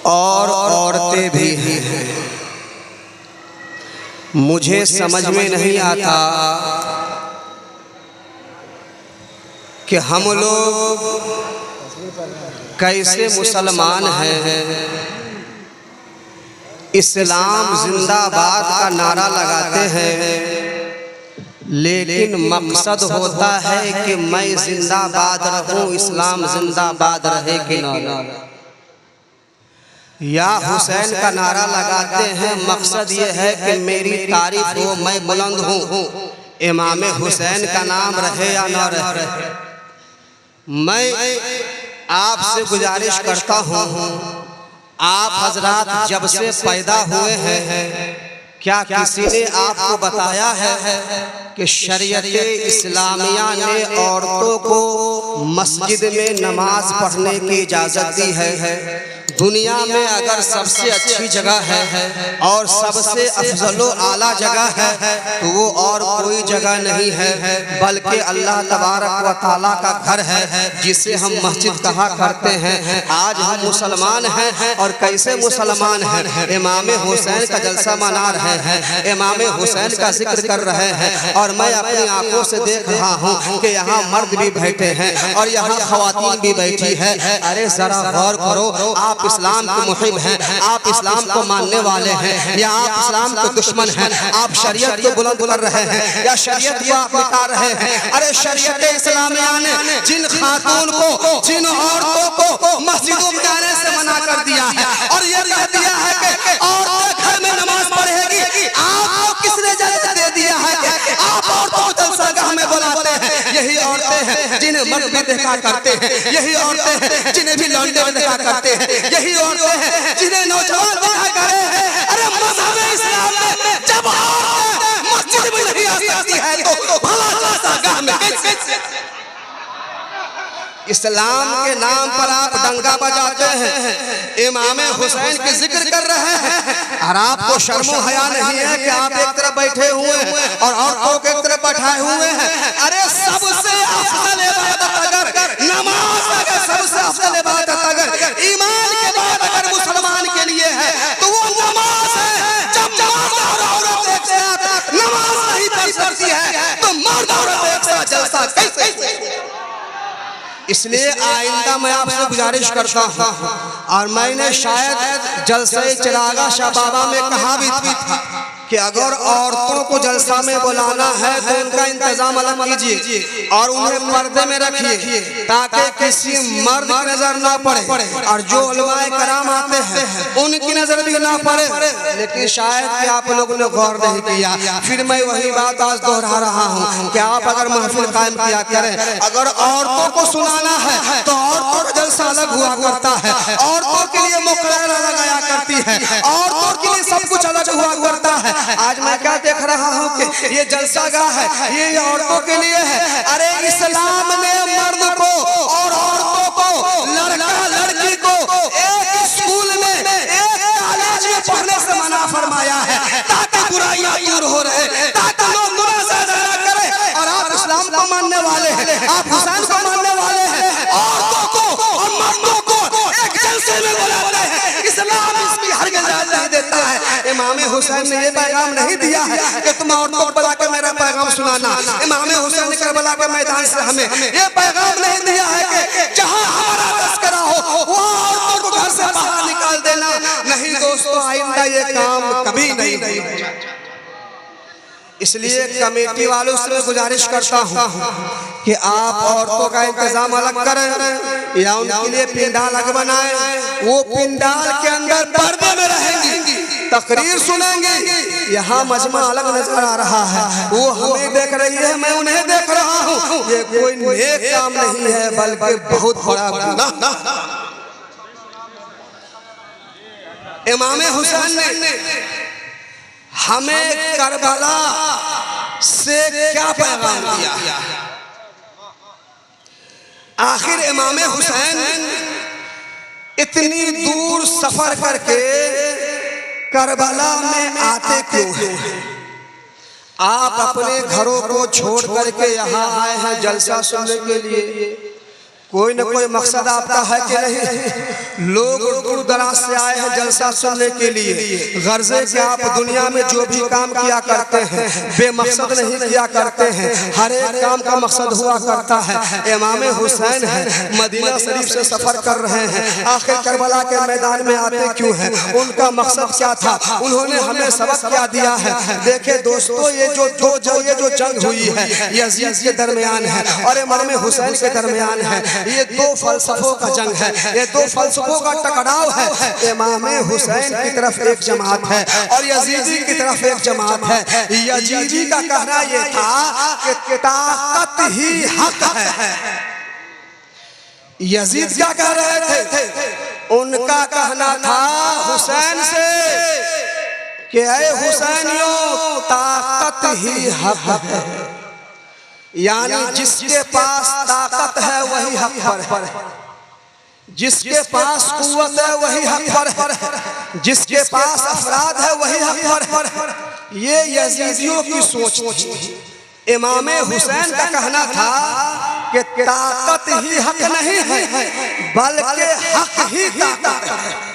और औरतें भी हैं। मुझे समझ में नहीं आता कि हम लोग कैसे मुसलमान हैं, इस्लाम जिंदाबाद का नारा लगाते हैं, लेकिन मकसद होता है कि मैं जिंदाबाद रहूं, इस्लाम जिंदाबाद रहे कि ना। या हुसैन का नारा लगाते हैं, मकसद ये है कि मेरी तारीफ हो, मैं बुलंद हूँ, इमाम हुसैन का नाम रहे या ना रहे। मैं आपसे गुजारिश करता हूँ, आप हजरात जब से पैदा हुए हैं, क्या किसी ने आपको बताया है कि शरीयत इस्लामिया ने औरतों को मस्जिद में नमाज पढ़ने की इजाज़त दी है? दुनिया में अगर सबसे अच्छी जगह है और सबसे अफजलो आला जगह है तो वो और कोई जगह नहीं है, बल्कि अल्लाह तबारक व तआला का घर है, जिसे हम मस्जिद कहा करते हैं। आज हम मुसलमान हैं और कैसे मुसलमान हैं? इमाम हुसैन का जलसा मना रहे हैं, इमाम हुसैन का जिक्र कर रहे हैं, और मैं अपनी आंखों से देख रहा हूँ कि यहाँ मर्द भी बैठे हैं और यहाँ खवातीन भी बैठी है। अरे जरा गौर करो, आप इस्लाम के मुहिब हैं, आप इस्लाम को मानने वाले हैं, या आप इस्लाम के दुश्मन हैं? आप शरीयत को बुलंद कर रहे हैं या शरीयत को आप मिटा रहे हैं? अरे शरीयत इस्लामिया ने जिन खातून को, जिन औरतों को मस्जिदों में आने से मना कर दिया है और ये कह दिया है कि औरतें घर में नमाज पढ़ेगी, आपको किसने इजाजत दे दिया है कि आप औरतों को जलसागाह में बुलाते हैं? यही औरतें हैं जिन्हें मर्द भी देखा करते हैं, यही औरतें हैं जिन्हें भी लौंडे भी देखा करते हैं, यही औरतें हैं जिन्हें नौजवान देखा करे हैं। अरे मज़हब इस्लाम में जब औरतें मस्जिद में नहीं आ सकती है तो भला जलसागाह में कैसे? इस्लाम के नाम पर आप डंगा बजाते हैं, इमाम हुसैन की जिक्र कर रहे हैं, और आपको शर्मो हया नहीं है कि आप एक तरफ बैठे हुए हैं और औरतों के एक तरफ बैठाए हुए हैं? अरे सबसे अफजल इबादत अगर नमाज, अगर सबसे अफजल इबादत अगर ईमान के बाद अगर मुसलमान के लिए है तो वो नमाज है। जब मर्द और औरत एक साथ नमाज नहीं पढ़ सकती है तो मर्द औरत एक साथ जलसा कैसे? इसलिए आइंदा मैं आपसे गुजारिश करता हूँ, और मैंने शायद जलसे चिरागा शाह बाबा में कहा भी था कि अगर औरतों को जलसा में बुलाना है तो उनका इंतजाम अलग कीजिए और उन्हें पर्दे में रखिए ताकि किसी मर्द की नजर ना पड़े, और जो उलमाए कराम आते हैं उनकी नजर भी ना पड़े। लेकिन शायद कि आप लोगों ने गौर नहीं किया। फिर मैं वही बात आज दोहरा रहा हूँ कि आप अगर महफिल कायम किया करें, अगर औरतों को सुनाना है तो औरतों का जलसा अलग हुआ करता है, औरतों के लिए मुकर्रर लगाया करती है, औरतों के लिए सब कुछ अलग हुआ करता है। आज मैं क्या देख रहा हूँ कि ये जलसागाह है, ये औरतों के लिए है। अरे इस्लाम ने मर्द को और औरतों को, लड़का लड़की को एक स्कूल में, एक कॉलेज में पढ़ने से मना फरमाया है ताकि बुराइयां दूर हो रहे, ताकि लोग गुनाह से ना करें। और आप इस्लाम को मानने वाले हैं, आप हुसैन को मानने वाले हैं, औरतों को और मर्दों को एक जलसे में बुलाते हैं। इस्लाम इसकी हरगिज़ इजाज़त नहीं देता है। इमाम हुसैन ने ये पैगाम नहीं दिया है कि तुम औरतों को बुला के मेरा पैगाम सुनाना। इमाम हुसैन ने करबला के मैदान से हमें ये पैगाम नहीं दिया है कि जहां हमारा तस्करा हो वो औरतों को घर से बाहर निकाल देना। नहीं दोस्तों, आइंदा ये काम कभी नहीं होगा। इसलिए कमेटी वालों से मैं गुजारिश करता हूँ कि आप औरतों का इंतजाम अलग करें या उनके लिए पिंडाल अलग बनाएं। वो पिंडाल के अंदर पर्दे में रहेंगी, तकरीर सुनेंगे। यहाँ मजमा अलग नजर आ रहा है, वो हमें देख रही है, मैं उन्हें देख रहा हूँ। ये कोई नेक काम नहीं है बल्कि बहुत बड़ा गुनाह। इमाम हुसैन ने हमें करबला से क्या पैगाम दिया? आखिर इमाम हुसैन इतनी दूर सफर करके करबला में आते क्यों हैं? आप अपने घरों को छोड़ करके यहाँ आए हैं जलसा सुनने के लिए, कोई न कोई मकसद आपका है कि नहीं? लोग दूर दराज से आए हैं जलसा सुनने के लिए। गर्जे कि आप दुनिया में जो भी काम किया करते हैं बेमकसद नहीं किया करते हैं, हर एक काम का मकसद हुआ करता है। इमाम हुसैन है, मदीना शरीफ से सफर कर रहे हैं, आखिर करबला के मैदान में आते क्यों हैं? उनका मकसद क्या था? उन्होंने हमें सबक क्या दिया है? देखे दोस्तों, ये जो जंग हुई है यजीद के दरमियान है और इमाम हुसैन के दरमियान है। ये दो फलसफों का जंग है, ये दो फलसफों का टकराव है। इमाम हुसैन की तरफ एक जमात है और यजीदी की तरफ एक जमात है। यजीदी का कहना ये था कि ताकत ही हक है। यजीद क्या कह रहे थे? उनका कहना था हुसैन से कि ऐ हुसैनियों, ताकत ही हक है। यानी जिसके पास ताकत है वही हक पर है, जिसके पास कुव्वत है वही हक पर है, जिसके पास अफराद है वही हक पर है। ये यजीदियों की सोच थी। इमाम हुसैन का कहना था कि ताकत ही हक नहीं है, बल्कि हक ही ताकत है।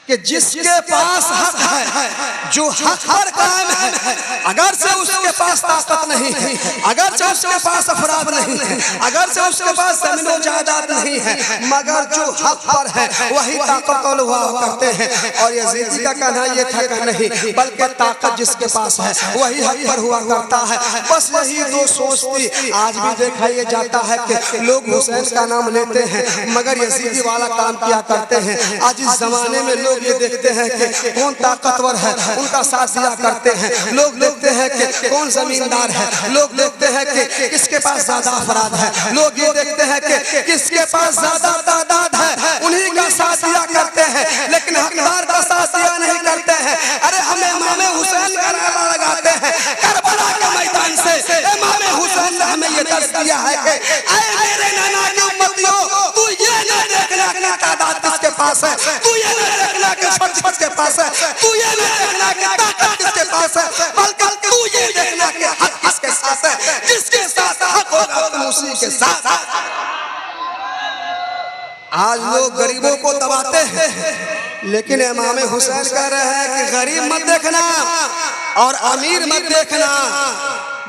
कि जिसके पास हक है, जो हक पर कायम है, अगर से उसके पास ताकत नहीं है, अगर से उसके पास अफराद नहीं है, अगर से उसके पास जमीन जायदाद नहीं है, मगर जो हक पर है वही ताकत हुआ करते हैं। और यजीदी का कहना यह था कि नहीं, बल्कि ताकत जिसके पास है वही हक पर हुआ करता है। बस यही दो सोच थी। आज भी देखा यह जाता है कि लोग हुसैन का नाम लेते हैं मगर यजीदी वाला काम किया करते हैं। आज इस जमाने में लोग ये देखते हैं कि कौन ताकतवर है, उनका साथ दिया करते हैं। लोग देखते हैं कि कौन जमींदार है, लोग देखते हैं कि किसके पास ज्यादा अफराद है, लोग ये देखते हैं कि किसके पास ज्यादा तादाद है, उन्हीं का साथ दिया करते हैं, लेकिन हकदार का साथ दिया नहीं करते हैं। अरे हमें इमाम हुसैन का नारा लगाते हैं करबला के मैदान से। इमाम हुसैन ने हमें ये दर्ज दिया है कि ऐ मेरे नाना की उम्मतियों, तू ये न देखना कि तादाद किसके पास है, तू ये न देखना कि शख्स के पास है, तू ये न देखना कि ताकत किसके पास है, बल्कि तू ये देखना कि हक किसके साथ है। जिसके साथ हक होगा तुम उसी के साथ। आज लोग गरीबों को दबाते हैं, लेकिन इमाम हुसैन कह रहे हैं कि गरीब मत देखना और अमीर मत देखना,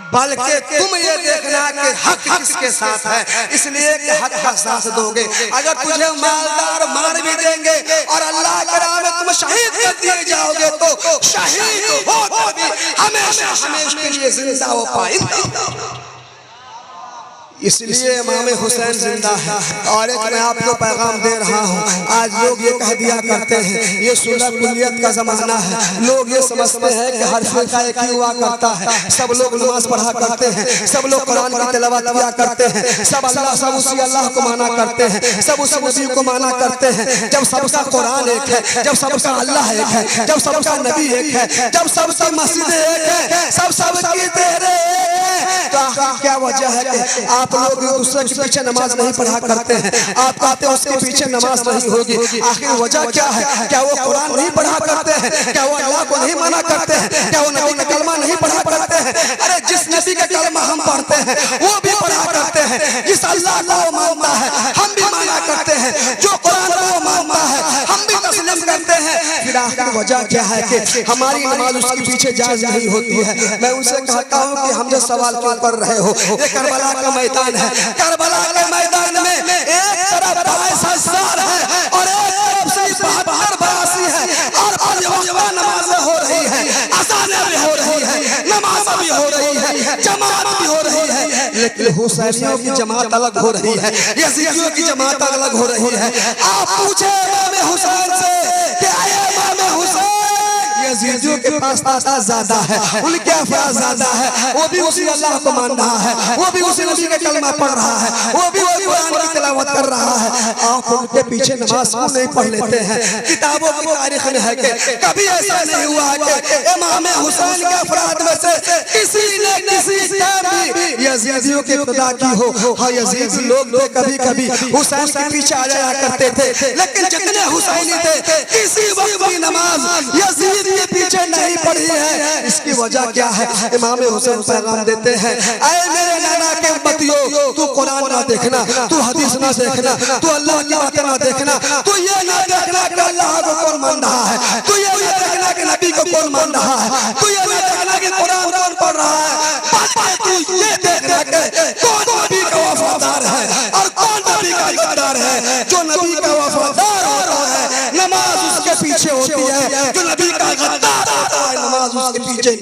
बल्कि तुम ये देखना कि हक किसके साथ है। इसलिए कि हक का साथ दोगे। अगर तुझे मालदार मार भी देंगे और अल्लाह के राह में तुम शहीद कर दिए जाओगे तो शहीद होकर भी हमेशा हमेशा के लिए जिंदा हो पाएंगे। इसलिए इमाम हुसैन जिंदा है। और एक मैं आपको पैगाम दे रहा हूँ, आज लोग ये कह दिया करते हैं ये सुलह कुलियत का जमाना है। लोग ये समझते हैं कि हर फिरका एक ही हुआ करता है, सब लोग नमाज पढ़ा करते हैं, सब लोग कुरान की तिलावत किया करते हैं, सब उसी अल्लाह को माना करते हैं, सब उसी नबी को माना करते हैं। जब सबका कुरान एक है, जब सबका अल्लाह एक है, जब सबका नबी एक है, जब सबकी मस्जिद एक है, सबकी तेरे, तो क्या वजह है कि आप लोग दूसरे के पीछे नमाज नहीं पढ़ा करते हैं? आप कहते हैं उसके पीछे नमाज नहीं होगी, आखिर वजह क्या है? क्या वो कुरान नहीं पढ़ा करते हैं? क्या वो अल्लाह को नहीं माना करते हैं? क्या वो नबी का कलमा नहीं पढ़ा करते हैं? अरे जिस नबी का कलमा हम पढ़ते हैं वो भी पढ़ा करते हैं, जिस अल्लाह को वो मानता है हम भी माना करते हैं, जो कुरान को वो मानता है हम भी तस्लीम करते हैं। फिर आखिर वजह क्या है कि हमारी नमाज उसके पीछे जायज नहीं होती है? मैं उनसे कहता हूँ कि हम जो सवाल क्यों कर रहे हो, ये करबला का मैदान है। करबला के मैदान में एक तरफ 22,000 है और एक तरफ से 72-82 है और पंजवा नमाज़ें हो रही है, अज़ानें भी हो रही है, नमाज भी हो रही है, जमात भी हो रही है, लेकिन हुसैनियों की जमात अलग हो रही है, यजीदियों की जमात अलग हो रही है। आप पूछे इमाम हुसैन से कि इमाम हुसैन, यजीदियों के पास ताकत ज्यादा है, उनके अफराद ज्यादा है, वो भी उसी अल्लाह को मान रहा है, वो भी उसी नबी का कलमा पढ़ रहा है, वो भी कुरान की तिलावत कर रहा है। आप उनके पीछे नमाज क्यों नहीं पढ़ लेते हैं? किताबों की तारीख में है कि कभी ऐसा नहीं हुआ कि इमाम हुसैन के अफराद में से किसी ने किसी टाइम भी यजीदियों की इब्तिदा की हो। हाँ, यजीदी लोग तो कभी कभी हुसैन के पीछे आ जाया करते थे, लेकिन जितने हुसैनी थे किसी वक्त भी नमाज यजीद के पीछे नहीं पढ़ी है। इसकी वजह क्या है? इमाम हुसैन पैगाम देते हैं, ऐ मेरे नाना के उम्मतियों, तू कुरान ना देखना, तू हदीस ना देखना, तू अल्लाह की बातें ना देखना, तू ये ना देखना कि अल्लाह को कौन मान रहा है, तू ये ना देखना कि नबी को कौन मान रहा है, तू ये ना देखना कि कुरान कौन पढ़ रहा है, तू ये देखना कि कौन नबी का वफादार है और कौन नबी का गद्दार है। जो नबी का वफादार होता है नमाज उसके पीछे होती है, जो नबी का गद्दार होता है नमाज उसके पीछे।